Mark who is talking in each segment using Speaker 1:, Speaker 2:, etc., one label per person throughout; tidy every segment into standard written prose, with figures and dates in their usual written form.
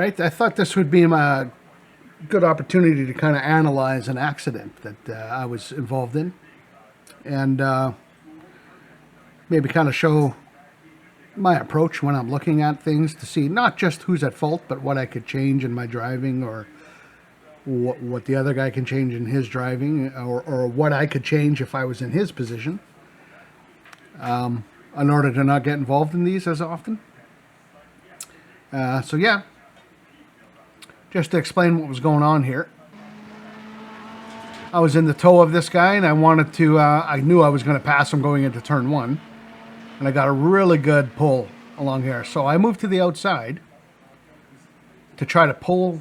Speaker 1: right, I thought this would be a good opportunity to kind of analyze an accident that I was involved in, and maybe kind of show my approach when I'm looking at things to see not just who's at fault, but what I could change in my driving, or what the other guy can change in his driving, or what I could change if I was in his position, in order to not get involved in these as often. So yeah, just to explain what was going on here. I was in the toe of this guy, and I wanted to, I knew I was going to pass him going into turn one, and I got a really good pull along here. So I moved to the outside to try to pull,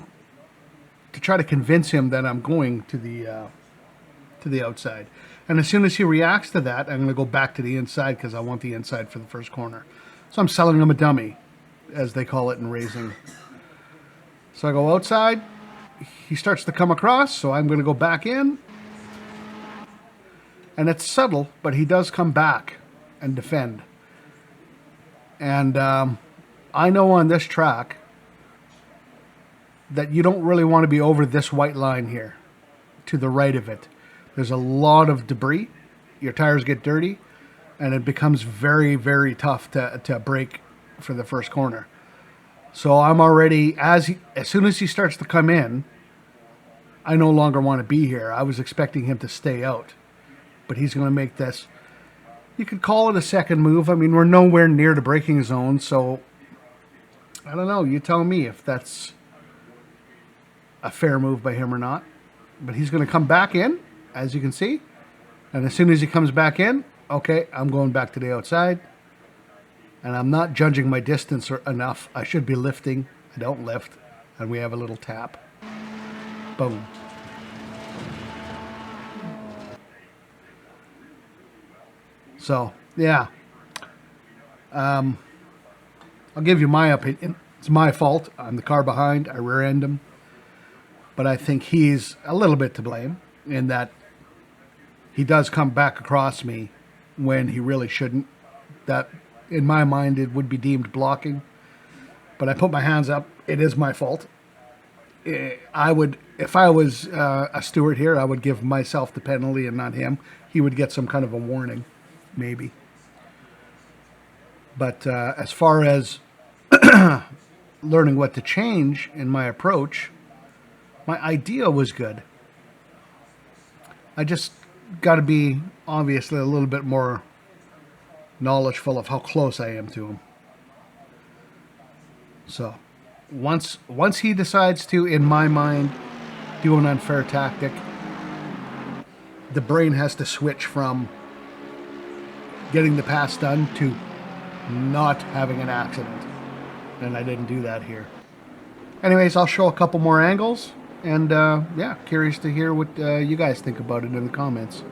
Speaker 1: to try to convince him that I'm going to the outside. And as soon as he reacts to that, I'm going to go back to the inside because I want the inside for the first corner. So I'm selling him a dummy, as they call it in racing. So I go outside, he starts to come across, so I'm going to go back in. And it's subtle, but he does come back and defend. And I know on this track that you don't really want to be over this white line here, to the right of it. There's a lot of debris, your tires get dirty, and it becomes very, very tough to brake for the first corner. So I'm already, as soon as he starts to come in, I no longer want to be here. I was expecting him to stay out, but he's going to make this, you could call it a second move. I mean, we're nowhere near the braking zone, so I don't know. You tell me if that's a fair move by him or not. But he's going to come back in, as you can see, and as soon as he comes back in, okay, I'm going back to the outside. And I'm not judging my distance enough. I should be lifting. I don't lift. And we have a little tap. Boom. So, yeah. I'll give you my opinion. It's my fault. I'm the car behind. I rear-end him. But I think he's a little bit to blame in that he does come back across me when he really shouldn't. That, in my mind, it would be deemed blocking. But I put my hands up. It is my fault. I would, if I was a steward here, I would give myself the penalty and not him. He would get some kind of a warning, maybe. But as far as learning what to change in my approach, my idea was good. I just got to be, obviously, a little bit more knowledgeful of how close I am to him. So, once he decides to, in my mind, do an unfair tactic, the brain has to switch from getting the pass done to not having an accident. And I didn't do that here. Anyways, I'll show a couple more angles. And, yeah, curious to hear what you guys think about it in the comments.